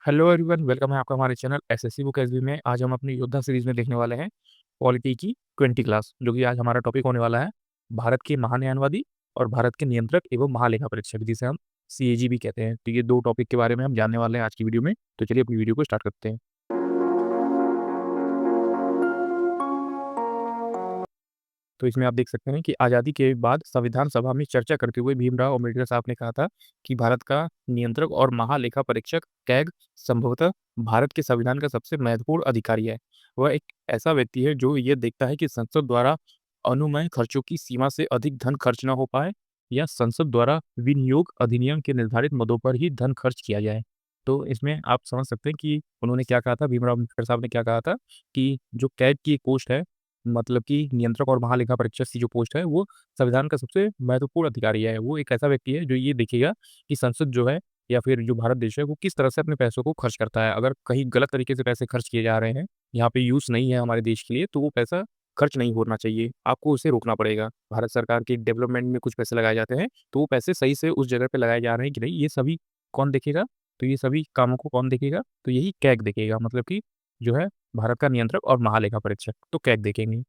Hello everyone, welcome है आपका हमारे चैनल एसएससी बुक एसबी में। आज हम अपनी योद्धा सीरीज में देखने वाले हैं पॉलिटी की 20 क्लास, जो कि आज हमारा टॉपिक होने वाला है भारत के महान्यायवादी और भारत के नियंत्रक एवं महालेखा परीक्षक, जिसे हम सीएजी भी कहते हैं। तो ये दो टॉपिक के बारे में हम जानने वाले हैं आज की वीडियो में। तो चलिए अपनी वीडियो को स्टार्ट करते हैं। तो इसमें आप देख सकते हैं कि आज़ादी के बाद संविधान सभा में चर्चा करते हुए भीमराव अम्बेडकर साहब ने कहा था कि भारत का नियंत्रक और महालेखा परीक्षक कैग संभवतः भारत के संविधान का सबसे महत्वपूर्ण अधिकारी है। वह एक ऐसा व्यक्ति है जो ये देखता है कि संसद द्वारा अनुमेय खर्चों की सीमा से अधिक धन खर्च न हो पाए, या संसद द्वारा विनियोग अधिनियम के निर्धारित मदों पर ही धन खर्च किया जाए। तो इसमें आप समझ सकते हैं कि उन्होंने क्या कहा था, भीमराव अम्बेडकर साहब ने क्या कहा था कि जो कैग की एक पोस्ट है, मतलब कि नियंत्रक और महालेखा परीक्षक की जो पोस्ट है, वो संविधान का सबसे महत्वपूर्ण अधिकारी है। वो एक ऐसा व्यक्ति है जो ये देखेगा कि संसद जो है या फिर जो भारत देश है, वो किस तरह से अपने पैसों को खर्च करता है। अगर कहीं गलत तरीके से पैसे खर्च किए जा रहे हैं, यहाँ पे यूज़ नहीं है हमारे देश के लिए, तो वो पैसा खर्च नहीं होना चाहिए। आपको उसे रोकना पड़ेगा। भारत सरकार की डेवलपमेंट में कुछ पैसे लगाए जाते हैं, तो वो पैसे सही से उस जगह पे लगाए जा रहे हैं कि नहीं, ये सभी कौन देखेगा? तो ये सभी कामों को कौन देखेगा? तो यही कैग देखेगा, मतलब कि जो है भारत का नियंत्रक और महालेखा परीक्षक, तो कैग देखेंगे।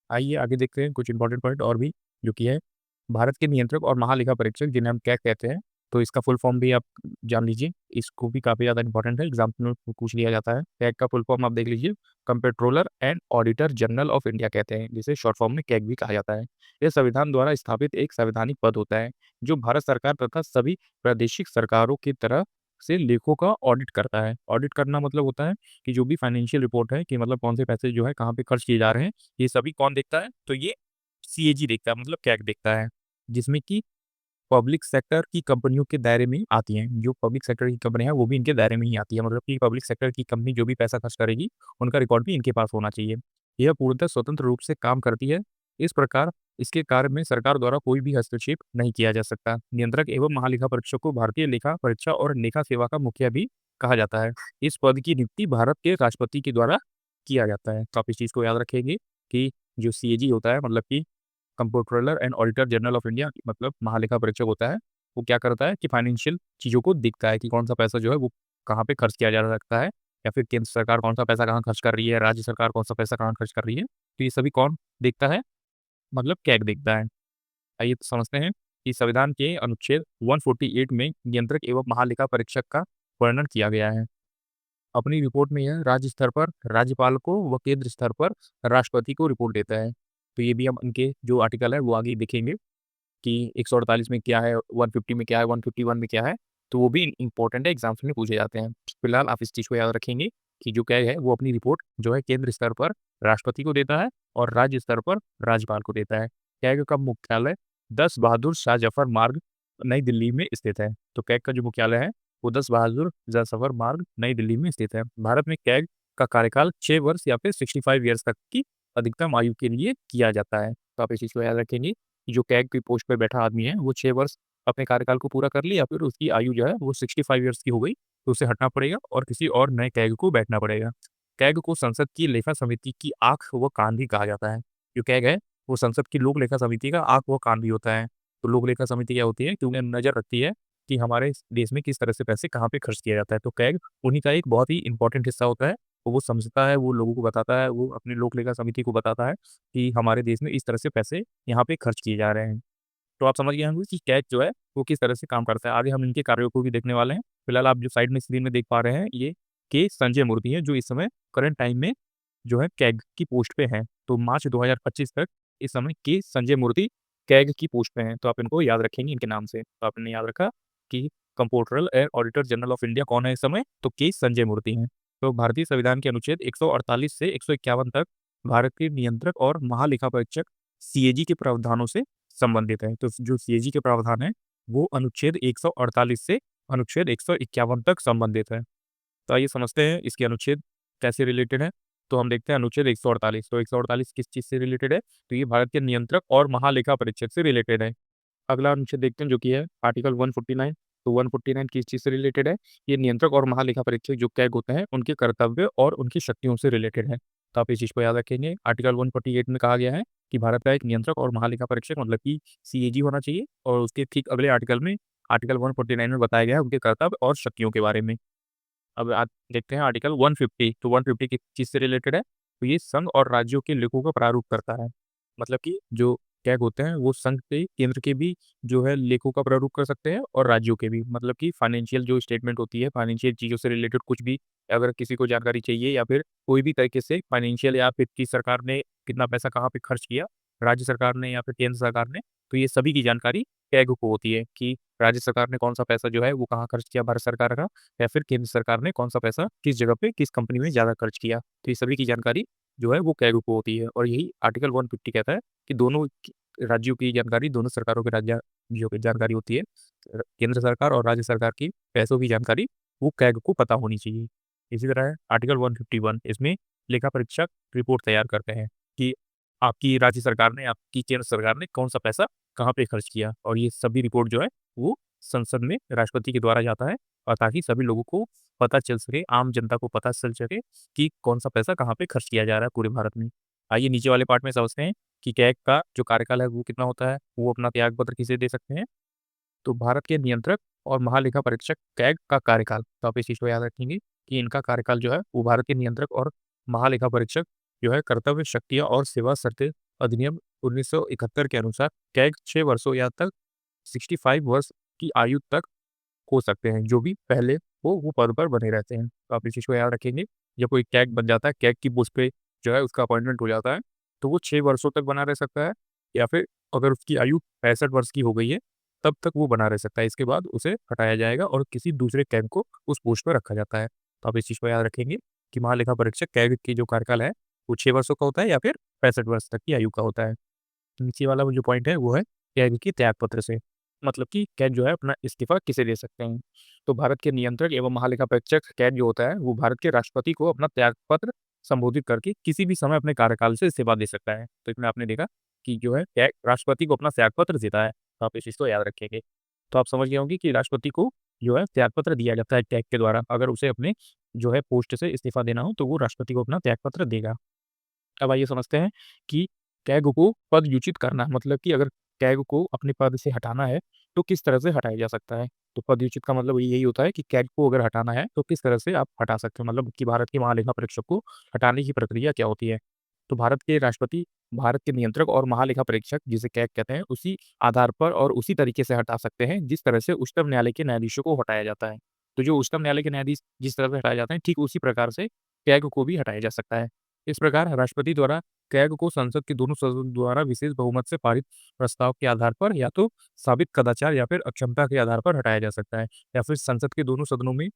आइए आगे देखते हैं कुछ इंपॉर्टेंट पॉइंट और भी, जो कि है भारत के नियंत्रक और महालेखा परीक्षक, जिन्हें हम कैग कहते हैं। तो इसका फुल फॉर्म भी आप जान लीजिए, इसको भी काफ़ी ज़्यादा इंपॉर्टेंट है, एग्जाम में पूछ लिया जाता है। कैग का फुल फॉर्म आप देख लीजिए, comptroller and auditor general of India कहते हैं, जिसे शॉर्ट फॉर्म में कैग भी कहा जाता है। यह संविधान द्वारा स्थापित एक संवैधानिक पद होता है, जो भारत सरकार तथा सभी प्रादेशिक सरकारों की तरह से लेखों का ऑडिट करता है। ऑडिट करना मतलब होता है कि जो भी फाइनेंशियल रिपोर्ट है, कि मतलब कौन से पैसे जो है कहाँ पे खर्च किए जा रहे हैं, ये सभी कौन देखता है? तो ये सीएजी देखता है, मतलब कैग देखता है, जिसमें कि पब्लिक सेक्टर की कंपनियों के दायरे में आती हैं। जो पब्लिक सेक्टर की कंपनी है, वो भी इनके दायरे में ही आती है, मतलब कि पब्लिक सेक्टर की कंपनी जो भी पैसा खर्च करेगी, उनका रिकॉर्ड भी इनके पास होना चाहिए। यह पूर्णतः स्वतंत्र रूप से काम करती है। इस प्रकार इसके कार्य में सरकार द्वारा कोई भी हस्तक्षेप नहीं किया जा सकता। नियंत्रक एवं महालेखा परीक्षक को भारतीय लेखा परीक्षा और लेखा सेवा का मुखिया भी कहा जाता है। इस पद की नियुक्ति भारत के राष्ट्रपति के द्वारा किया जाता है। तो आप इस चीज़ को याद रखेंगे कि जो सीएजी होता है, मतलब कि comptroller and auditor general of India, मतलब महालेखा परीक्षक होता है, वो क्या करता है कि फाइनेंशियल चीज़ों को देखता है कि कौन-सा पैसा जो है वो कहाँ पे खर्च किया जा सकता है, या फिर केंद्र सरकार कौन-सा पैसा कहाँ खर्च कर रही है, राज्य सरकार कौन-सा पैसा कहाँ खर्च कर रही है। तो ये सभी कौन देखता है? मतलब कैग देखता है। आइए तो समझते हैं कि संविधान के अनुच्छेद 148 में नियंत्रक एवं महालेखा परीक्षक का वर्णन किया गया है। अपनी रिपोर्ट में यह राज्य स्तर पर राज्यपाल को व केंद्र स्तर पर राष्ट्रपति को रिपोर्ट देता है। तो ये भी हम इनके जो आर्टिकल है वो आगे देखेंगे कि 148 में क्या है, 150 में क्या है, 151 में क्या है, तो वो भी इम्पोर्टेंट है, एग्ज़ाम्स में पूछे जाते हैं। फिलहाल आप इस चीज़ को याद रखेंगे कि जो क्या है, वो अपनी रिपोर्ट जो है केंद्र स्तर पर राष्ट्रपति को देता है और राज्य स्तर पर राज्यपाल को देता है। कैग का मुख्यालय 10 बहादुर शाह जफर मार्ग, नई दिल्ली में स्थित है। तो कैग का जो मुख्यालय है, वो 10 बहादुर शाह जफर मार्ग, नई दिल्ली में स्थित है। भारत में कैग का कार्यकाल 6 वर्ष या फिर 65 ईयर्स तक की अधिकतम आयु के लिए किया जाता है। तो आप इस चीज़ को याद रखेंगे कि जो कैग की पोस्ट पे बैठा आदमी है, वो 6 वर्ष अपने कार्यकाल को पूरा कर ले, या फिर उसकी आयु जो है वो 65 ईयर्स की हो गई, तो उसे हटना पड़ेगा और किसी और नए कैग को बैठना पड़ेगा। कैग को संसद की लेखा समिति की आँख व कान भी कहा जाता है। जो कैग है, वो संसद की लोक लेखा समिति का आँख व कान भी होता है। तो लोक लेखा समिति क्या होती है कि उन्हें नज़र रखती है कि हमारे देश में किस तरह से पैसे कहाँ पे खर्च किया जाता है। तो कैग उन्हीं का एक बहुत ही इम्पोर्टेंट हिस्सा होता है। तो वो समझता है, वो लोगों को बताता है, वो अपनी लोक लेखा समिति को बताता है कि हमारे देश में इस तरह से पैसे यहाँ पे खर्च किए जा रहे हैं। तो आप समझ गए होंगे कि कैग जो है वो किस तरह से काम करता है। आगे हम इनके कार्यों को भी देखने वाले हैं। फिलहाल आप जो साइड में स्क्रीन में देख पा रहे हैं, ये के संजय मूर्ति हैं, जो इस समय करंट टाइम में जो है कैग की पोस्ट पे हैं। तो मार्च 2025 तक इस समय के संजय मूर्ति कैग की पोस्ट पे हैं। तो आप इनको याद रखेंगे इनके नाम से। तो आपने याद रखा कि comptroller and auditor general of India कौन है इस समय? तो के संजय मूर्ति हैं। तो भारतीय संविधान के अनुच्छेद 148 से 151 तक भारत के नियंत्रक और महालेखा परीक्षक सीएजी के प्रावधानों से संबंधित है। तो जो सीएजी के प्रावधान है, वो अनुच्छेद 148 से अनुच्छेद 151 तक संबंधित है। तो आइए समझते हैं इसके अनुच्छेद कैसे रिलेटेड है। तो हम देखते हैं अनुच्छेद 148। तो 148 किस चीज़ से रिलेटेड है? तो ये भारत के नियंत्रक और महालेखा परीक्षक से रिलेटेड है। अगला अनुच्छेद देखते हैं, जो कि है आर्टिकल 149। तो 149 किस चीज़ से रिलेटेड है? ये नियंत्रक और महालेखा परीक्षक जो कैग होते हैं, उनके कर्तव्य और उनकी शक्तियों से रिलेटेड है। तो आप इस चीज़ को याद रखेंगे। आर्टिकल 148 में कहा गया है कि भारत का एक नियंत्रक और महालेखा परीक्षक, मतलब कि सीएजी होना चाहिए, और उसके ठीक अगले आर्टिकल में, आर्टिकल 149 में बताया गया है उनके कर्तव्य और शक्तियों के बारे में। अब देखते हैं आर्टिकल 150, तो 150 किस चीज़ से रिलेटेड है? तो ये संघ और राज्यों के लेखों का प्रारूप करता है। मतलब कि जो कैग होते हैं वो संघ के, केंद्र के भी जो है लेखों का प्रारूप कर सकते हैं और राज्यों के भी। मतलब कि फाइनेंशियल जो स्टेटमेंट होती है, फाइनेंशियल चीज़ों से रिलेटेड कुछ भी अगर किसी को जानकारी चाहिए या फिर कोई भी तरीके से फाइनेंशियल या फिर कि सरकार ने कितना पैसा कहाँ पे खर्च किया, राज्य सरकार ने या फिर केंद्र सरकार ने, तो ये सभी की जानकारी कैग को होती है कि राज्य सरकार ने कौन-सा पैसा जो है वो कहाँ खर्च किया भारत सरकार का, या फिर केंद्र सरकार ने कौन-सा पैसा किस जगह पे, किस कंपनी में ज़्यादा खर्च किया। तो ये सभी की जानकारी जो है वो कैग को होती है और यही आर्टिकल 150 कहता है कि दोनों राज्यों की जानकारी, दोनों सरकारों के राज्यों की जानकारी होती है। केंद्र सरकार और राज्य सरकार की पैसों की जानकारी वो कैग को पता होनी चाहिए। इसी तरह है आर्टिकल 151, इसमें लेखा परीक्षक रिपोर्ट तैयार करते हैं कि आपकी राज्य सरकार ने, आपकी केंद्र सरकार ने कौन-सा पैसा कहाँ पे खर्च किया, और ये सभी रिपोर्ट जो है वो संसद में राष्ट्रपति के द्वारा जाता है और ताकि सभी लोगों को पता चल सके, आम जनता को पता चल सके कि कौन-सा पैसा कहाँ पे खर्च किया जा रहा है पूरे भारत में। आइए नीचे वाले पार्ट में समझते हैं कि कैग का जो कार्यकाल है वो कितना होता है, वो अपना त्यागपत्र किसे दे सकते हैं। तो भारत के नियंत्रक और महालेखा परीक्षक कैग का कार्यकाल, तो आप इस चीज़ को याद रखेंगे कि इनका कार्यकाल जो है वो भारत के नियंत्रक और महालेखा परीक्षक जो है कर्तव्य, शक्तियाँ और सेवा शर्तें अधिनियम 1971 के अनुसार कैग 6 वर्षों या तक 65 वर्ष की आयु तक हो सकते हैं, जो भी पहले वो पद पर बने रहते हैं। तो आप इस चीज़ को याद रखेंगे, जब कोई कैग बन जाता है, कैग की पोस्ट पे जो है उसका अपॉइंटमेंट हो जाता है, तो वो 6 वर्षों तक बना रह सकता है या फिर अगर उसकी आयु 65 वर्ष की हो गई है, तब तक वो बना रह सकता है। इसके बाद उसे हटाया जाएगा और किसी दूसरे कैग को उस पोस्ट पर रखा जाता है। तो आप इस चीज़ को याद रखेंगे कि महालेखा परीक्षक कैग की जो कार्यकाल है, वो 6 वर्षों का होता है या फिर 65 वर्ष तक की आयु का होता है। नीचे वाला वो जो पॉइंट है वो है कैग के त्यागपत्र से। मतलब कि कैग जो है अपना इस्तीफ़ा किसे दे सकते हैं। तो भारत के नियंत्रक एवं महालेखा परीक्षक कैग जो होता है वो भारत के राष्ट्रपति को अपना त्यागपत्र संबोधित करके किसी भी समय अपने कार्यकाल से इस्तीफ़ा दे सकता है। तो इसमें आपने देखा कि जो है कैग राष्ट्रपति को अपना त्यागपत्र देता है। तो आप इस चीज़ को याद रखेंगे। तो आप समझ गए होंगे कि राष्ट्रपति को जो है त्यागपत्र दिया जाता है कैग के द्वारा। अगर उसे अपने जो है पोस्ट से इस्तीफ़ा देना हो तो वो राष्ट्रपति को अपना त्यागपत्र देगा। अब आइए समझते हैं कि टैग को पदच्युत करना, मतलब कि अगर टैग को अपने पद से हटाना है, तो किस तरह से हटाया जा सकता है? तो पदच्युत का मतलब यही होता है कि टैग को अगर हटाना है, तो किस तरह से आप हटा सकते हो? मतलब कि भारत के महालेखा परीक्षक को हटाने की प्रक्रिया क्या होती है? तो भारत के राष्ट्रपति, भारत के नियंत्रक और महालेखा परीक्षक जिसे कैग कहते हैं, उसी आधार पर और उसी तरीके से हटा सकते हैं, जिस तरह से उच्चतम न्यायालय के न्यायाधीशों को हटाया जाता है। तो जो उच्चतम न्यायालय के न्यायाधीश जिस तरह से हटाए जाते हैं, ठीक उसी प्रकार से कैग को भी हटाया जा सकता है। इस प्रकार राष्ट्रपति द्वारा कैग को संसद के दोनों सदनों द्वारा विशेष बहुमत से पारित प्रस्ताव के आधार पर या तो साबित कदाचार या फिर अक्षमता के आधार पर हटाया जा सकता है, या फिर संसद के दोनों सदनों में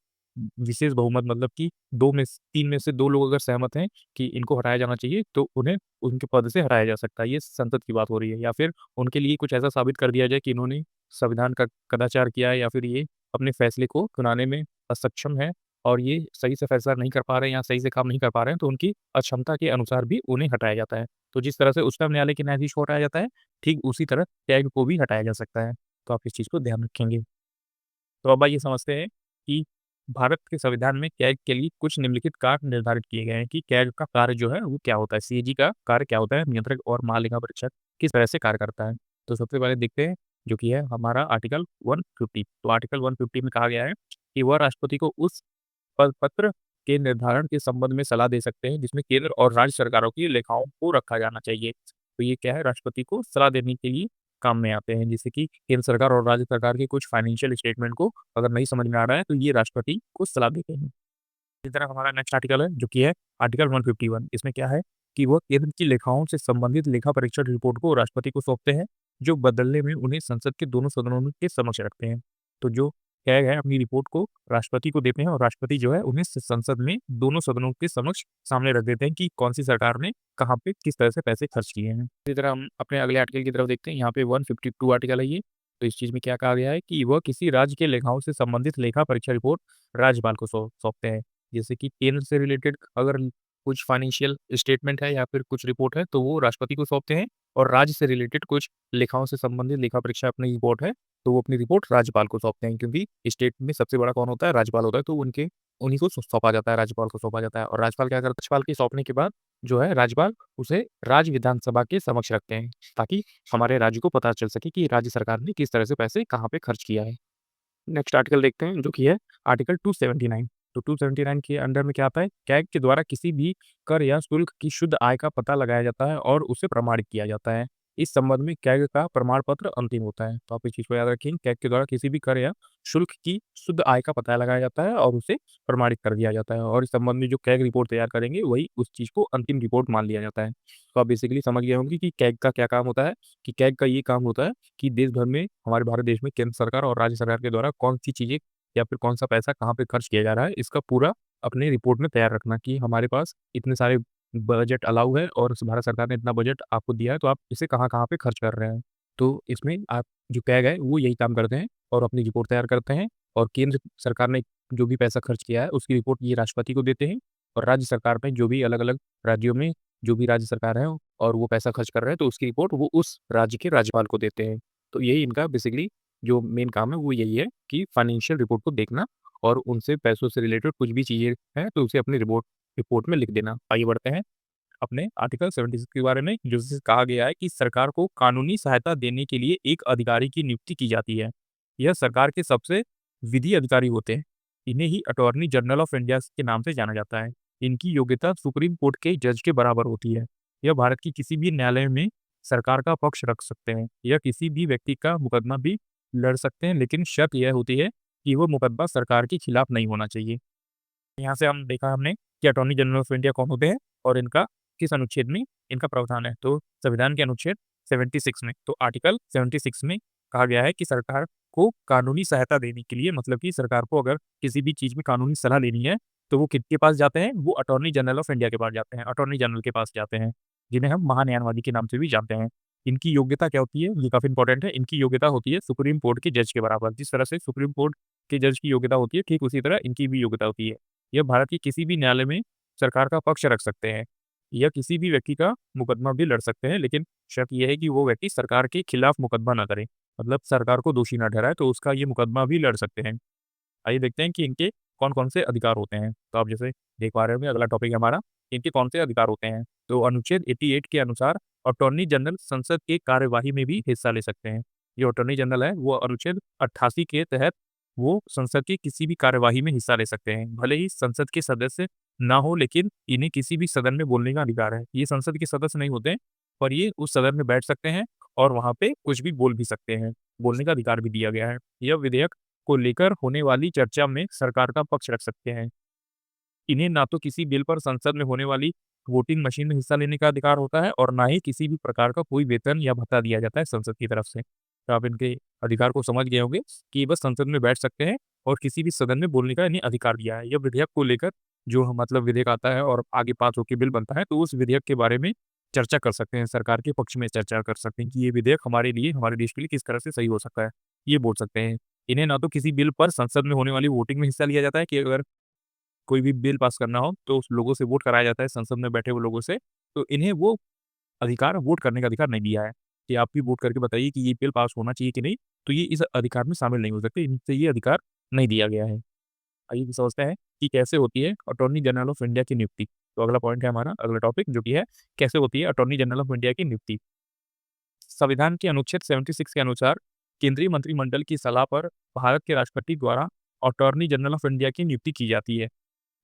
विशेष बहुमत, मतलब कि 3 में से 2 लोग अगर सहमत हैं कि इनको हटाया जाना चाहिए, तो उन्हें उनके पद से हटाया जा सकता है। ये संसद की बात हो रही है, या फिर उनके लिए कुछ ऐसा साबित कर दिया जाए कि इन्होंने संविधान का कदाचार किया है या फिर ये अपने फैसले को सुनाने में असक्षम है और ये सही से फैसला नहीं कर पा रहे हैं या सही से काम नहीं कर पा रहे हैं, तो उनकी अक्षमता के अनुसार भी उन्हें हटाया जाता है। तो जिस तरह से उच्चतम न्यायालय के न्यायाधीश को हटाया जाता है, ठीक उसी तरह टैग को भी हटाया जा सकता है। तो आप इस चीज़ को ध्यान रखेंगे। तो अब आइए समझते हैं कि भारत के संविधान में कैग के लिए कुछ निम्नलिखित कार्य निर्धारित किए गए हैं कि कैग का कार्य जो है वो क्या होता है, सीएजी का कार्य क्या होता है, नियंत्रक और महालेखा परीक्षक किस तरह से कार्य करता है। तो सबसे पहले देखते हैं जो कि है हमारा आर्टिकल 150। तो आर्टिकल 150 में कहा गया है कि वह राष्ट्रपति को उस पद पत्र के निर्धारण के संबंध में सलाह दे सकते हैं जिसमें केंद्र और राज्य सरकारों की लेखाओं को रखा जाना चाहिए। तो ये क्या है, राष्ट्रपति को सलाह देने के लिए काम में आते हैं, जैसे कि केंद्र सरकार और राज्य सरकार के कुछ फाइनेंशियल स्टेटमेंट को अगर नहीं समझ में आ रहा है, तो ये राष्ट्रपति को सलाह देते हैं। इसी तरह हमारा नेक्स्ट आर्टिकल है जो कि है आर्टिकल 151। इसमें क्या है कि वह केंद्र की लेखाओं से संबंधित लेखा परीक्षण रिपोर्ट को राष्ट्रपति को सौंपते हैं, जो बदलने में उन्हें संसद के दोनों सदनों में के समक्ष रखते हैं। तो जो कैग है अपनी रिपोर्ट को राष्ट्रपति को देते हैं और राष्ट्रपति जो है उन्हें संसद में दोनों सदनों के समक्ष सामने रख देते हैं कि कौन सी सरकार ने कहाँ पे किस तरह से पैसे खर्च किए हैं। इसी तरह हम अपने अगले आर्टिकल की तरफ देखते हैं। यहाँ पे 152 आर्टिकल है ये। तो इस चीज़ में क्या कहा गया है कि वह किसी राज्य के लेखाओं से संबंधित लेखा परीक्षा रिपोर्ट राज्यपाल को सौंपते हैं। जैसे कि केंद्र से रिलेटेड अगर कुछ फाइनेंशियल स्टेटमेंट है या फिर कुछ रिपोर्ट है, तो वो राष्ट्रपति को सौंपते हैं, और राज्य से रिलेटेड कुछ लेखाओं से संबंधित लेखा परीक्षा अपनी रिपोर्ट है, तो वो अपनी रिपोर्ट राज्यपाल को सौंपते हैं, क्योंकि स्टेट में सबसे बड़ा कौन होता है? राज्यपाल होता है, तो उनके उन्हीं को सौंपा जाता है, राज्यपाल को सौंपा जाता है। और राज्यपाल क्या करता है? राज्यपाल के सौंपने के बाद जो है राज्यपाल उसे राज्य विधानसभा के समक्ष रखते हैं, ताकि हमारे राज्य को पता चल सके कि राज्य सरकार ने किस तरह से पैसे कहाँ पे खर्च किया है। नेक्स्ट आर्टिकल देखते हैं जो कि है आर्टिकल 279। तो 279 के अंडर में क्या आता है, कैग के द्वारा किसी भी कर या शुल्क की शुद्ध आय का पता लगाया जाता है और उसे प्रमाणित किया जाता है। इस संबंध में कैग का प्रमाण पत्र अंतिम होता है। तो आप इस चीज़ को याद रखें, कैग के द्वारा किसी भी कर या शुल्क की शुद्ध आय का पता लगाया जाता है और उसे प्रमाणित कर दिया जाता है और इस संबंध में जो कैग रिपोर्ट तैयार करेंगे वही उस चीज़ को अंतिम रिपोर्ट मान लिया जाता है। तो आप बेसिकली समझ गए होंगे कि कैग का क्या काम होता है, कि कैग का ये काम होता है कि देश भर में, हमारे भारत देश में केंद्र सरकार और राज्य सरकार के द्वारा कौन-सी चीज़ें या फिर कौन-सा पैसा कहाँ पे खर्च किया जा रहा है, इसका पूरा अपने रिपोर्ट में तैयार रखना कि हमारे पास इतने सारे बजट अलाउ है और भारत सरकार ने इतना बजट आपको दिया है, तो आप इसे कहाँ-कहाँ पे खर्च कर रहे हैं। तो इसमें आप जो कैग है, वो यही काम करते हैं और अपनी रिपोर्ट तैयार करते हैं और केंद्र सरकार ने जो भी पैसा खर्च किया है, उसकी रिपोर्ट ये राष्ट्रपति को देते हैं और राज्य सरकार में जो भी अलग-अलग राज्यों में जो भी राज्य सरकार है और वो पैसा खर्च कर रहे हैं, तो उसकी रिपोर्ट वो उस राज्य के राज्यपाल को देते हैं। तो यही इनका बेसिकली जो मेन काम है, वो यही है कि फाइनेंशियल रिपोर्ट को देखना और उनसे पैसों से रिलेटेड कुछ भी चीज़ें हैं, तो उसे अपनी रिपोर्ट रिपोर्ट में लिख देना। आइए बढ़ते हैं अपने आर्टिकल 76 के बारे में, जिससे कहा गया है कि सरकार को कानूनी सहायता देने के लिए एक अधिकारी की नियुक्ति की जाती है। यह सरकार के सबसे विधि अधिकारी होते हैं। इन्हें ही अटॉर्नी जनरल ऑफ इंडिया के नाम से जाना जाता है। इनकी योग्यता सुप्रीम कोर्ट के जज के बराबर होती है। यह भारत की किसी भी न्यायालय में सरकार का पक्ष रख सकते हैं। यह किसी भी व्यक्ति का मुकदमा भी लड़ सकते हैं, लेकिन शर्त यह होती है कि वो मुकदमा सरकार के खिलाफ नहीं होना चाहिए। यहाँ से हम देखा हमने कि अटॉर्नी जनरल ऑफ इंडिया कौन होते हैं और इनका किस अनुच्छेद में इनका प्रावधान है। तो संविधान के अनुच्छेद 76 में, तो आर्टिकल 76 में कहा गया है कि सरकार को कानूनी सहायता देने के लिए, मतलब कि सरकार को अगर किसी भी चीज़ में कानूनी सलाह लेनी है, तो वो किसके पास जाते हैं? वो अटॉर्नी जनरल ऑफ इंडिया के पास जाते हैं, अटॉर्नी जनरल के पास जाते हैं, जिन्हें हम महान्यायवादी के नाम से भी जानते हैं। इनकी योग्यता क्या होती है? ये काफ़ी इंपॉर्टेंट है। इनकी योग्यता होती है सुप्रीम कोर्ट के जज के बराबर। जिस तरह से सुप्रीम कोर्ट के जज की योग्यता होती है, ठीक उसी तरह इनकी भी योग्यता होती है। यह भारत के किसी भी न्यायालय में सरकार का पक्ष रख सकते हैं या किसी भी व्यक्ति का मुकदमा भी लड़ सकते हैं, लेकिन शर्त ये है कि वो व्यक्ति सरकार के खिलाफ मुकदमा ना करे, मतलब सरकार को दोषी ना ठहराए, तो उसका ये मुकदमा भी लड़ सकते हैं। आइए देखते हैं कि इनके कौन-कौन से अधिकार होते हैं। तो आप जैसे देख पा रहे होंगे, अगला टॉपिक है हमारा, इनके कौन से अधिकार होते हैं। तो अनुच्छेद 88 के अनुसार अटॉर्नी जनरल संसद के कार्यवाही में भी हिस्सा ले सकते हैं। जो अटॉर्नी जनरल है, वो अनुच्छेद 88 के तहत वो संसद की किसी भी कार्यवाही में हिस्सा ले सकते हैं। भले ही संसद के सदस्य ना हो, लेकिन इन्हें किसी भी सदन में बोलने का अधिकार है। ये संसद के सदस्य नहीं होते हैं, पर ये उस सदन में बैठ सकते हैं और वहाँ पे कुछ भी बोल भी सकते हैं। बोलने का अधिकार भी दिया गया है। यह विधेयक को लेकर होने वाली चर्चा में सरकार का पक्ष रख सकते हैं। इन्हें ना तो किसी बिल पर संसद में होने वाली वोटिंग मशीन में हिस्सा लेने का अधिकार होता है और ना ही किसी भी प्रकार का कोई वेतन या भत्ता दिया जाता है संसद की तरफ से। तो आप इनके अधिकार को समझ गए होंगे कि ये बस संसद में बैठ सकते हैं और किसी भी सदन में बोलने का इन्हें अधिकार दिया है। यह विधेयक को लेकर जो मतलब विधेयक आता है और आगे पास होके बिल बनता है, तो उस विधेयक के बारे में चर्चा कर सकते हैं, सरकार के पक्ष में चर्चा कर सकते हैं कि ये विधेयक हमारे लिए, हमारे देश के लिए किस तरह से सही हो सकता है, ये बोल सकते हैं। इन्हें ना तो किसी बिल पर संसद में होने वाली वोटिंग में हिस्सा लिया जाता है कि अगर कोई भी बिल पास करना हो, तो उस लोगों से वोट कराया जाता है, संसद में बैठे हुए लोगों से, तो इन्हें वो अधिकार, वोट करने का अधिकार नहीं दिया है, कि आप भी वोट करके बताइए कि ये बिल पास होना चाहिए कि नहीं, तो ये इस अधिकार में शामिल नहीं हो सकते, इनसे ये अधिकार नहीं दिया गया है। आइए समझते हैं कि कैसे होती है अटॉर्नी जनरल ऑफ इंडिया की नियुक्ति। तो अगला पॉइंट है हमारा, अगला टॉपिक जो कि है, कैसे होती है अटॉर्नी जनरल ऑफ इंडिया की नियुक्ति। संविधान के अनुच्छेद 76 के अनुसार केंद्रीय मंत्रिमंडल की सलाह पर भारत के राष्ट्रपति द्वारा अटॉर्नी जनरल ऑफ इंडिया की नियुक्ति की जाती है।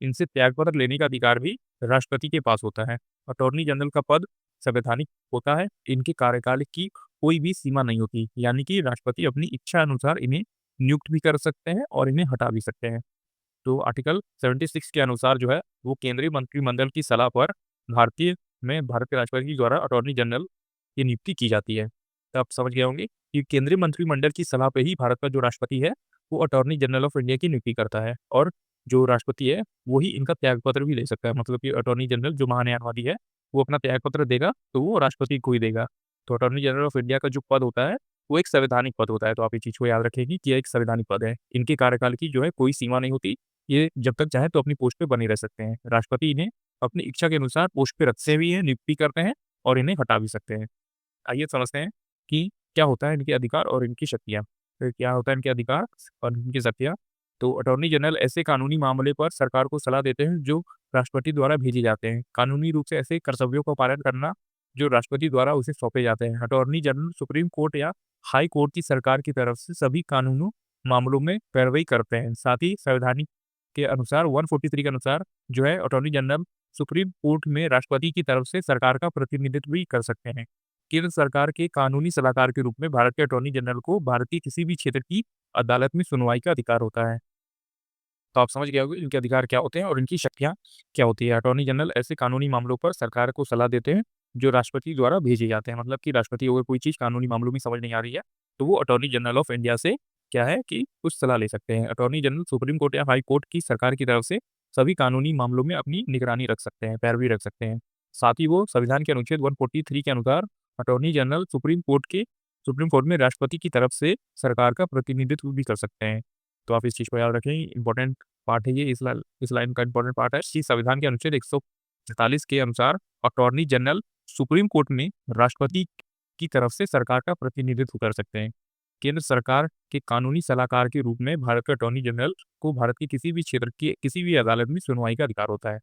इनसे त्यागपत्र लेने का अधिकार भी राष्ट्रपति के पास होता है। अटॉर्नी जनरल का पद संवैधानिक होता है। इनके कार्यकाल की कोई भी सीमा नहीं होती, यानी कि राष्ट्रपति अपनी इच्छा अनुसार इन्हें नियुक्त भी कर सकते हैं और इन्हें हटा भी सकते हैं। तो आर्टिकल 76 के अनुसार जो है, वो केंद्रीय मंत्रिमंडल की सलाह पर भारत के राष्ट्रपति द्वारा अटॉर्नी जनरल की नियुक्ति की जाती है। तो आप समझ गए होंगे कि केंद्रीय मंत्रिमंडल की सलाह पे ही भारत का जो राष्ट्रपति है, वो अटॉर्नी जनरल ऑफ इंडिया की नियुक्ति करता है और जो राष्ट्रपति है, वो ही इनका त्यागपत्र भी ले सकता है। मतलब कि अटॉर्नी जनरल जो महान्यायवादी है, वो अपना त्यागपत्र देगा, तो वो राष्ट्रपति को ही देगा। तो अटॉर्नी जनरल ऑफ इंडिया का जो पद होता है, वो एक संवैधानिक पद होता है। तो आप ये चीज़ को याद रखेंगे कि ये एक संवैधानिक पद है। इनके कार्यकाल की जो है कोई सीमा नहीं होती। ये जब तक चाहे तो अपनी पोस्ट पे बने रह सकते हैं। राष्ट्रपति इन्हें अपनी इच्छा के अनुसार पोस्ट पे रखते भी हैं, नियुक्ति करते हैं और इन्हें हटा भी सकते हैं। आइए समझते हैं कि क्या होता है इनके अधिकार और इनकी शक्तियाँ। तो क्या होता है इनके अधिकार और इनकी शक्तियाँ? तो अटॉर्नी जनरल ऐसे कानूनी मामले पर सरकार को सलाह देते हैं जो राष्ट्रपति द्वारा भेजे जाते हैं। कानूनी रूप से ऐसे कर्तव्यों का पालन करना जो राष्ट्रपति द्वारा उसे सौंपे जाते हैं। अटॉर्नी जनरल सुप्रीम कोर्ट या हाई कोर्ट की सरकार की तरफ से सभी कानूनों मामलों में पैरवी करते हैं। साथ ही संवैधानिक के अनुसार 143 के अनुसार जो है अटॉर्नी जनरल सुप्रीम कोर्ट में राष्ट्रपति की तरफ से सरकार का प्रतिनिधित्व भी कर सकते हैं। केंद्र सरकार के कानूनी सलाहकार के रूप में भारत के अटॉर्नी जनरल को भारत के किसी भी क्षेत्र की अदालत में सुनवाई का अधिकार होता है। तो आप समझ गए होंगे इनके अधिकार क्या होते हैं और इनकी शक्तियाँ क्या होती है। अटॉर्नी जनरल ऐसे कानूनी मामलों पर सरकार को सलाह देते हैं जो राष्ट्रपति द्वारा भेजे जाते हैं। मतलब कि राष्ट्रपति को अगर कोई चीज़ कानूनी मामलों में समझ नहीं आ रही है, तो वो अटॉर्नी जनरल ऑफ इंडिया से क्या है कि कुछ सलाह ले सकते हैं। अटॉर्नी जनरल सुप्रीम कोर्ट या हाई कोर्ट की सरकार की तरफ से सभी कानूनी मामलों में अपनी निगरानी रख सकते हैं, पैरवी रख सकते हैं। साथ ही वो संविधान के अनुच्छेद 143 के अनुसार अटॉर्नी जनरल सुप्रीम कोर्ट में राष्ट्रपति की तरफ से सरकार का प्रतिनिधित्व भी कर सकते हैं। तो आप इस चीज़ को याद रखें, इंपॉर्टेंट पार्ट है ये, इस लाइन का इंपॉर्टेंट पार्ट है कि संविधान के अनुच्छेद 143 के अनुसार अटॉर्नी जनरल सुप्रीम कोर्ट में राष्ट्रपति की तरफ से सरकार का प्रतिनिधित्व कर सकते हैं। केंद्र सरकार के कानूनी सलाहकार के रूप में भारत के अटॉर्नी जनरल को भारत के किसी भी क्षेत्र की किसी भी अदालत में सुनवाई का अधिकार होता है।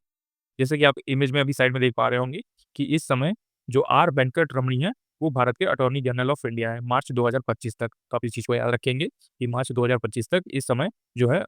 जैसे कि आप इमेज में अभी साइड में देख पा रहे होंगे कि इस समय जो आर वेंकट रमणी है, वो भारत के अटॉर्नी जनरल ऑफ इंडिया है मार्च 2025 तक। तो आप इस चीज़ को याद रखेंगे कि मार्च 2025 तक इस समय जो है,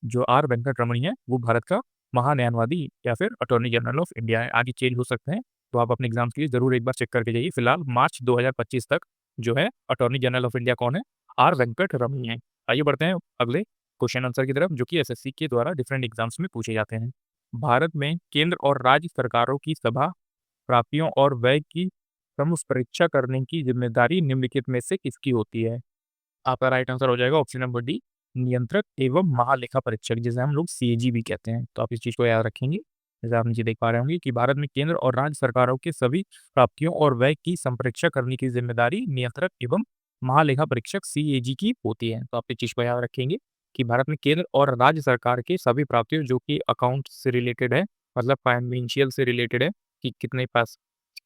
जो आर वेंकट रमणी है, वो भारत का महान्यायवादी या फिर अटॉर्नी जनरल ऑफ इंडिया है। आगे चेंज हो सकते हैं, तो आप अपने एग्जाम्स के लिए ज़रूर एक बार चेक करके जाइए। फिलहाल मार्च 2025 तक जो है अटॉर्नी जनरल ऑफ इंडिया कौन है? आर वेंकट रमणी है। आइए बढ़ते हैं अगले क्वेश्चन आंसर की तरफ, जो कि एसएससी के द्वारा डिफरेंट एग्जाम्स में पूछे जाते हैं। भारत में केंद्र और राज्य सरकारों की सभा प्राप्तियों और व्यय की समीक्षा करने की जिम्मेदारी निम्नलिखित में से किसकी होती है? आपका राइट आंसर हो जाएगा ऑप्शन नंबर डी, नियंत्रक एवं महालेखा परीक्षक, जिसे हम लोग सीएजी भी कहते हैं। तो आप इस चीज़ को याद रखेंगे। जैसे आप नीचे देख पा रहे होंगे कि भारत में केंद्र और राज्य सरकारों के सभी प्राप्तियों और व्यय की समीक्षा करने की जिम्मेदारी नियंत्रक एवं महालेखा परीक्षक सीएजी की होती है। तो आप इस चीज़ को याद रखेंगे कि भारत में केंद्र और राज्य सरकार के सभी प्राप्तियों जो कि अकाउंट से रिलेटेड है, मतलब फाइनेंशियल से रिलेटेड है, कि कितने पास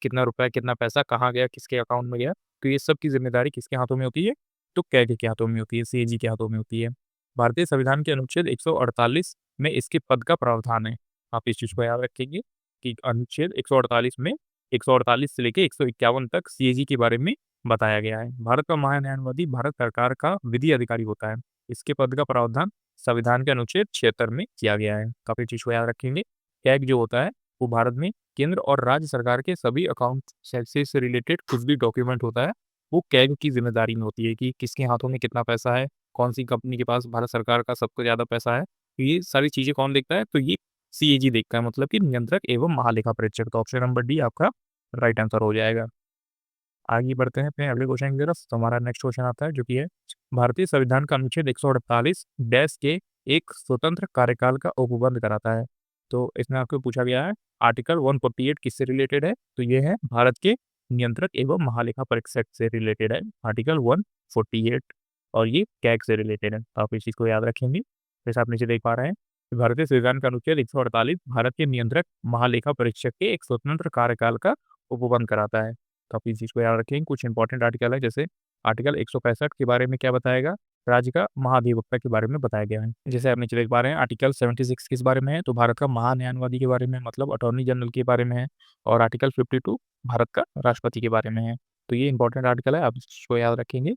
कितना रुपया, कितना पैसा कहाँ गया, किसके अकाउंट में गया, तो ये सब की जिम्मेदारी किसके हाथों में होती है? तो कैग के हाथों में होती है, सीएजी के हाथों में होती है। भारतीय संविधान के अनुच्छेद 148 में इसके पद का प्रावधान है। आप इस चीज़ को याद रखेंगे कि अनुच्छेद 148 में 148 से लेके 151 तक सीएजी के बारे में बताया गया है। भारत का महान्यायवादी भारत सरकार का विधि अधिकारी होता है। इसके पद का प्रावधान संविधान के अनुच्छेद 76 में किया गया है। काफ़ी चीज़ को याद रखेंगे। कैग जो होता है, वो भारत में केंद्र और राज्य सरकार के सभी अकाउंट से रिलेटेड कुछ भी डॉक्यूमेंट होता है, वो कैग की ज़िम्मेदारी में होती है कि किसके हाथों में कितना पैसा है, कौन-सी कंपनी के पास भारत सरकार का सबसे ज़्यादा पैसा है। तो ये सारी चीज़ें कौन देखता है? तो ये सीएजी देखता है, मतलब कि नियंत्रक एवं महालेखा परीक्षक। तो ऑप्शन नंबर डी आपका राइट आंसर हो जाएगा। आगे बढ़ते हैं अपने अगले क्वेश्चन की तरफ। तो हमारा नेक्स्ट क्वेश्चन आता है, जो कि है भारतीय संविधान का अनुच्छेद 148 डैश के एक स्वतंत्र कार्यकाल का उपबंध कराता है। तो इसमें आपको पूछा गया है आर्टिकल 148 किससे रिलेटेड है? तो ये है भारत के नियंत्रक एवं महालेखा परीक्षक से रिलेटेड है, आर्टिकल 148, और ये कैग से रिलेटेड है। तो आप इस चीज़ को याद रखेंगे। जैसे आप नीचे देख पा रहे हैं कि भारतीय संविधान का अनुच्छेद 148 भारत के नियंत्रक महालेखा परीक्षक के एक स्वतंत्र कार्यकाल का उपबंध कराता है। तो आप इस चीज़ को याद रखेंगे। कुछ इंपॉर्टेंट आर्टिकल है, जैसे आर्टिकल 165 के बारे में क्या बताएगा? राज्य का महाधिवक्ता के बारे में बताया गया है। जैसे आप नीचे देख पा रहे हैं आर्टिकल 76 किस बारे में है? तो भारत का महान्यायवादी के बारे में, मतलब अटॉर्नी जनरल के बारे में है। और आर्टिकल 52 भारत का राष्ट्रपति के बारे में है। तो ये इंपॉर्टेंट आर्टिकल है, आप इस चीज़ को याद रखेंगे।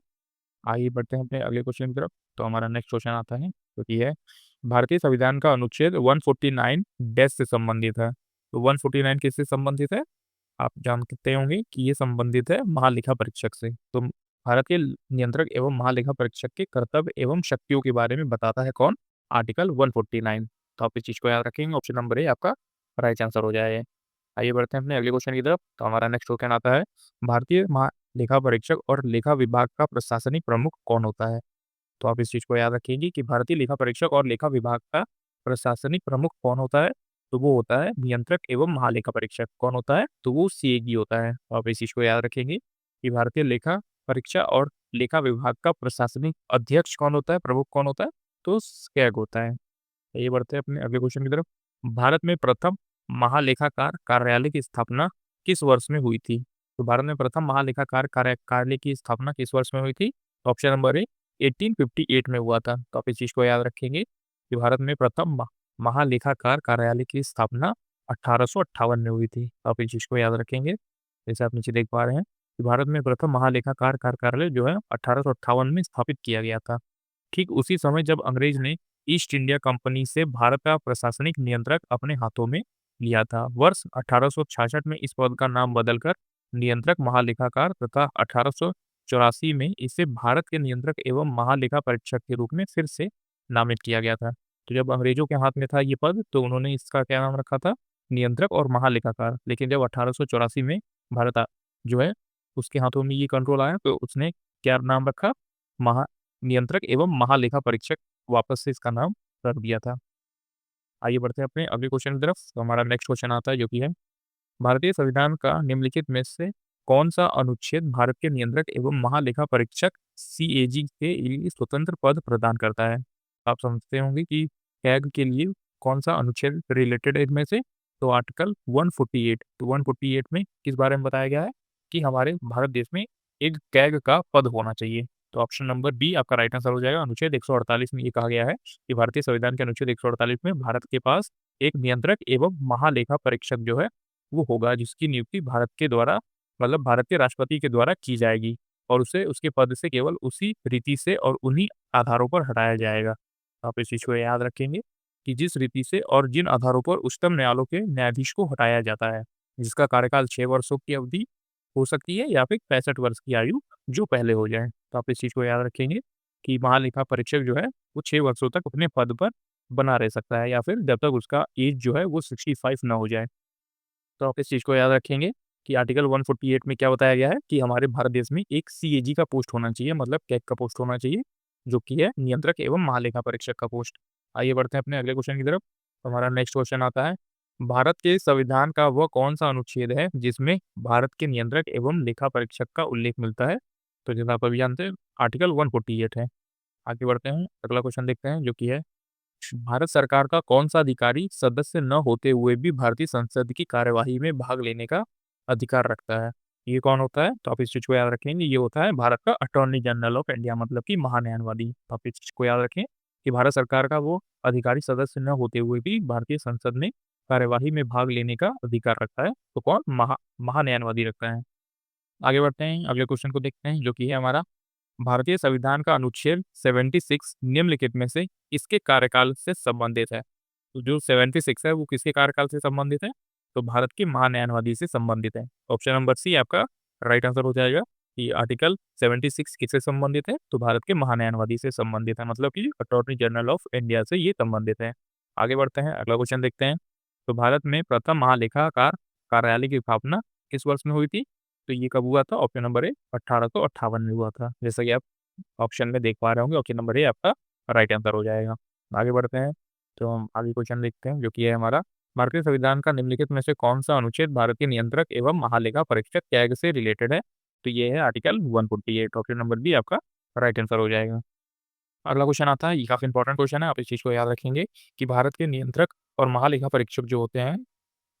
आइए बढ़ते हैं अपने अगले क्वेश्चन की तरफ। तो हमारा नेक्स्ट क्वेश्चन आता है, जो कि है भारतीय संविधान का अनुच्छेद 149 डैश से संबंधित है। तो 149 किससे संबंधित है? आप जानते होंगे कि ये संबंधित है महालेखा परीक्षक से। तो भारत के नियंत्रक एवं महालेखा परीक्षक के कर्तव्य एवं शक्तियों के बारे में बताता है कौन? आर्टिकल 149। तो आप इस चीज़ को याद रखेंगे। ऑप्शन नंबर ए आपका राइट आंसर हो जाए। आइए बढ़ते हैं अपने अगले क्वेश्चन की तरफ। तो हमारा नेक्स्ट क्वेश्चन आता है, भारतीय महालेखा परीक्षक और लेखा विभाग का प्रशासनिक प्रमुख कौन होता है? तो आप इस चीज़ को याद रखेंगे कि भारतीय लेखा परीक्षक और लेखा विभाग का प्रशासनिक प्रमुख कौन होता है? तो वो होता है नियंत्रक एवं महालेखा परीक्षक। कौन होता है? तो वो सीएजी होता है। तो आप इस चीज़ को याद रखेंगे कि भारतीय लेखा परीक्षा और लेखा विभाग का प्रशासनिक अध्यक्ष कौन होता है? प्रमुख कौन होता है? तो कैग होता है। आइए बढ़ते हैं अपने अगले क्वेश्चन की तरफ। भारत में प्रथम महालेखाकार कार्यालय की स्थापना किस वर्ष में हुई थी? तो भारत में प्रथम महालेखाकार कार्यालय की स्थापना किस वर्ष में हुई थी? ऑप्शन नंबर ए 1858 में हुआ था। तो आप इस चीज़ को याद रखेंगे कि भारत में प्रथम महालेखाकार कार्यालय की स्थापना 1858 में हुई थी। तो आप इस चीज़ को याद रखेंगे। जैसे आप नीचे देख पा रहे हैं कि भारत में प्रथम महालेखाकार कार्यालय जो है 1858 में स्थापित किया गया था। ठीक उसी समय जब अंग्रेज ने ईस्ट इंडिया कंपनी से भारत का प्रशासनिक नियंत्रक अपने हाथों में लिया था। वर्ष 1866 में इस पद का नाम बदलकर नियंत्रक महालेखाकार तथा 1884 में इसे भारत के नियंत्रक एवं महालेखा परीक्षक के रूप में फिर से नामित किया गया था। तो जब अंग्रेजों के हाथ में था ये पद, तो उन्होंने इसका क्या नाम रखा था? नियंत्रक और महालेखाकार। लेकिन जब 1884 में भारत जो है उसके हाथों में ये कंट्रोल आया, तो उसने क्या नाम रखा? महा नियंत्रक एवं महालेखा परीक्षक वापस से इसका नाम रख दिया था। आइए बढ़ते हैं अपने अगले क्वेश्चन की तरफ। तो हमारा नेक्स्ट क्वेश्चन आता है जो कि है, भारतीय संविधान का निम्नलिखित में से कौन-सा अनुच्छेद भारत के नियंत्रक एवं महालेखा परीक्षक सीएजी के लिए स्वतंत्र पद प्रदान करता है? आप समझते होंगे कि कैग के लिए कौन-सा अनुच्छेद रिलेटेड है इनमें से? तो आर्टिकल 148, तो 148 में किस बारे में बताया गया है कि हमारे भारत देश में एक कैग का पद होना चाहिए। तो ऑप्शन नंबर बी आपका राइट आंसर हो जाएगा। अनुच्छेद 148 में ये कहा गया है कि भारतीय संविधान के अनुच्छेद 148 में भारत के पास एक नियंत्रक एवं महालेखा परीक्षक जो है वो होगा, जिसकी नियुक्ति भारत के द्वारा मतलब भारत के राष्ट्रपति के द्वारा की जाएगी और उसे उसके पद से केवल उसी रीति से और उन्हीं आधारों पर हटाया जाएगा। आप इस चीज़ को याद रखेंगे कि जिस रीति से और जिन आधारों पर उच्चतम न्यायालयों के न्यायाधीश को हटाया जाता है, जिसका कार्यकाल 6 वर्षों की अवधि हो सकती है या फिर 65 वर्ष की आयु जो पहले हो जाए। तो आप इस चीज़ को याद रखेंगे कि महालेखा परीक्षक जो है वो 6 वर्षों तक अपने पद पर बना रह सकता है या फिर जब तक उसका एज जो है वो 65 ना हो जाए। तो आप इस चीज़ को याद रखेंगे कि आर्टिकल 148 में क्या बताया गया है कि हमारे भारत देश में एक सीएजी का पोस्ट होना चाहिए, मतलब कैग का पोस्ट होना चाहिए, जो कि है नियंत्रक एवं महालेखा परीक्षक का पोस्ट। आइए बढ़ते हैं अपने अगले क्वेश्चन की तरफ। हमारा नेक्स्ट क्वेश्चन आता है, भारत के संविधान का वह कौन-सा अनुच्छेद है जिसमें भारत के नियंत्रक एवं लेखा परीक्षक का उल्लेख मिलता है? तो जैसा आप अभी जानते हैं आर्टिकल 148 है। आगे बढ़ते हैं, अगला क्वेश्चन देखते हैं जो कि है, भारत सरकार का कौन-सा अधिकारी सदस्य न होते हुए भी भारतीय संसद की कार्यवाही में भाग लेने का अधिकार रखता है? ये कौन होता है? तो आप इस चीज़ को याद रखेंगे, ये होता है भारत का अटॉर्नी जनरल ऑफ इंडिया, मतलब कि महान्यायवादी। तो आप इस चीज़ को याद रखें कि भारत सरकार का वो अधिकारी सदस्य न होते हुए भी भारतीय संसद में कार्यवाही में भाग लेने का अधिकार रखता है। तो कौन? महान्यायवादी रखता है। आगे बढ़ते हैं, अगले क्वेश्चन को देखते हैं जो कि है हमारा, भारतीय संविधान का अनुच्छेद 76 निम्नलिखित में से किसके कार्यकाल से संबंधित है? तो जो 76 है वो किसके कार्यकाल से संबंधित है? तो भारत के महान्यायवादी से संबंधित है। ऑप्शन नंबर सी आपका राइट आंसर हो जाएगा कि आर्टिकल 76 किससे संबंधित है? तो भारत के महान्यायवादी से संबंधित है, मतलब कि अटॉर्नी जनरल ऑफ इंडिया से ये संबंधित है। आगे बढ़ते हैं, अगला क्वेश्चन देखते हैं। तो भारत में प्रथम महालेखाकार कार्यालय की स्थापना किस वर्ष में हुई थी? तो ये कब हुआ था? ऑप्शन नंबर ए 1858 में हुआ था। जैसा कि आप ऑप्शन में देख पा रहे होंगे, ऑप्शन नंबर ए आपका राइट आंसर हो जाएगा। आगे बढ़ते हैं, तो हम आगे क्वेश्चन देखते हैं जो कि है हमारा, भारतीय संविधान का निम्नलिखित में से कौन-सा अनुच्छेद भारत के नियंत्रक एवं महालेखा परीक्षक कैग से रिलेटेड है? तो ये है आर्टिकल 148, ऑप्शन नंबर बी आपका राइट आंसर हो जाएगा। अगला क्वेश्चन आता है, ये काफ़ी इंपॉर्टेंट क्वेश्चन है, आप इस चीज़ को याद रखेंगे कि भारत के नियंत्रक और महालेखा परीक्षक जो होते हैं,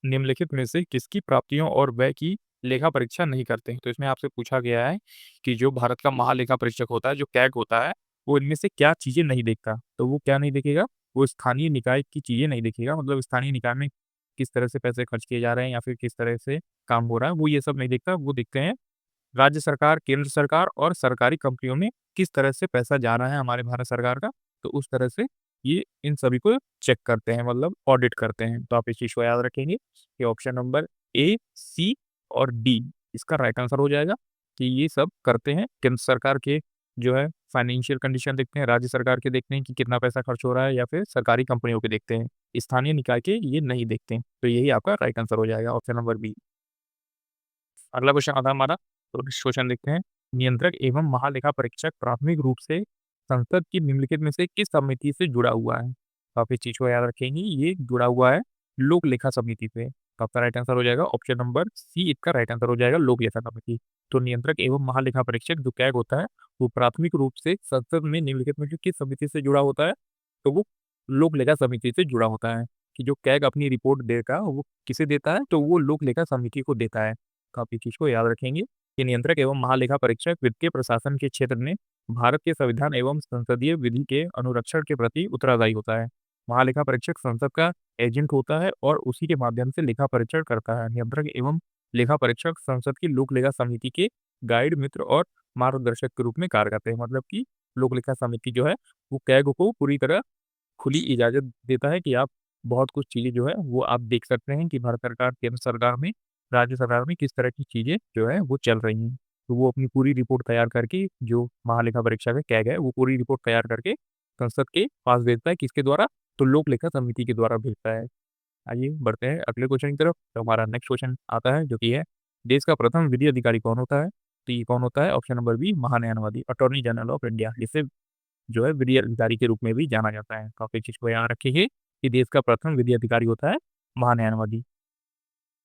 निम्नलिखित में से किसकी प्राप्तियों और व्यय की लेखा परीक्षा नहीं करते? तो इसमें आपसे पूछा गया है कि जो भारत का महालेखा परीक्षक होता है, जो कैग होता है, वो इनमें से क्या चीज़ें नहीं देखता? तो वो क्या नहीं देखेगा? वो स्थानीय निकाय की चीज़ें नहीं देखेगा, मतलब स्थानीय निकाय में किस तरह से पैसे खर्च किए जा रहे हैं या फिर किस तरह से काम हो रहा है, वो ये सब नहीं देखता। वो देखते हैं राज्य सरकार, केंद्र सरकार और सरकारी कंपनियों में किस तरह से पैसा जा रहा है हमारे भारत सरकार का, तो उस तरह से ये इन सभी को चेक करते हैं, मतलब ऑडिट करते हैं। तो आप इस चीज़ को याद रखेंगे कि ऑप्शन नंबर ए, सी और डी इसका राइट आंसर हो जाएगा कि ये सब करते हैं। केंद्र सरकार के जो है फाइनेंशियल कंडीशन देखते हैं, राज्य सरकार के देखते हैं कि कितना पैसा खर्च हो रहा है या फिर सरकारी कंपनियों के देखते हैं। स्थानीय निकाय के ये नहीं देखते हैं। तो यही आपका राइट आंसर हो जाएगा, ऑप्शन नंबर बी। अगला क्वेश्चन आता है हमारा, तो इस क्वेश्चन देखते हैं। नियंत्रक एवं महालेखा परीक्षक प्राथमिक रूप से संसद की निम्नलिखित में से किस समिति से जुड़ा हुआ है? तो आप इस चीज़ को याद रखेंगे, ये जुड़ा हुआ है लोक लेखा समिति से। तो आपका राइट आंसर हो जाएगा ऑप्शन नंबर सी, इसका राइट आंसर हो जाएगा लोक लेखा समिति। तो नियंत्रक एवं महालेखा परीक्षक जो कैग होता है, वो प्राथमिक रूप से संसद में निम्नलिखित में से किस समिति से जुड़ा होता है? तो वो लोक लेखा समिति से जुड़ा होता है कि जो कैग अपनी रिपोर्ट देगा वो किसे देता है? तो वो लोक लेखा समिति को देता है। तो आप इस चीज़ को याद रखेंगे कि नियंत्रक एवं महालेखा परीक्षक वित्तीय प्रशासन के क्षेत्र में भारत के संविधान एवं संसदीय विधि के अनुरक्षण के प्रति उत्तरदायी होता है। महालेखा परीक्षक संसद का एजेंट होता है और उसी के माध्यम से लेखा परीक्षण करता है। नियंत्रक एवं लेखा परीक्षक संसद की लोक लेखा समिति के गाइड, मित्र और मार्गदर्शक के रूप में कार्य करते हैं। मतलब कि लोक लेखा समिति जो है वो कैग को पूरी तरह खुली इजाज़त देता है कि आप बहुत कुछ चीज़ें जो है वो आप देख सकते हैं कि भारत सरकार, केंद्र सरकार में, राज्य सरकार में किस तरह की चीज़ें जो है वो चल रही हैं। तो वो अपनी पूरी रिपोर्ट तैयार करके जो महालेखा परीक्षक है, कैग है, वो पूरी रिपोर्ट तैयार करके संसद के पास भेजता है, किसके द्वारा? तो लोक लेखा समिति के द्वारा भेजता है। आइए बढ़ते हैं अगले क्वेश्चन की तरफ। तो हमारा नेक्स्ट क्वेश्चन आता है जो कि है, देश का प्रथम विधि अधिकारी कौन होता है? तो ये कौन होता है? ऑप्शन नंबर बी, महान्यायवादी, अटॉर्नी जनरल ऑफ इंडिया, जिसे जो है विधि अधिकारी के रूप में भी जाना जाता है। तो आप इस चीज़ को याद रखिए कि देश का प्रथम विधि अधिकारी होता है महान्यायवादी।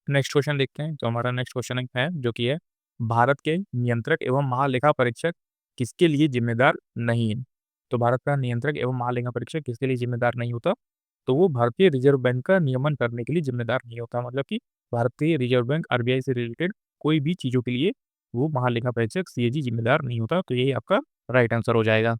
नेक्स्ट क्वेश्चन देखते हैं। तो हमारा नेक्स्ट क्वेश्चन है जो कि है, भारत के नियंत्रक एवं महालेखा परीक्षक किसके लिए जिम्मेदार नहीं है? तो भारत का नियंत्रक एवं महालेखा परीक्षक किसके लिए जिम्मेदार नहीं होता? तो वो भारतीय रिज़र्व बैंक का नियमन करने के लिए ज़िम्मेदार नहीं होता। मतलब कि भारतीय रिज़र्व बैंक आरबीआई से रिलेटेड कोई भी चीज़ों के लिए वो महालेखा परीक्षक सीएजी ज़िम्मेदार नहीं होता। तो यही आपका राइट आंसर हो जाएगा।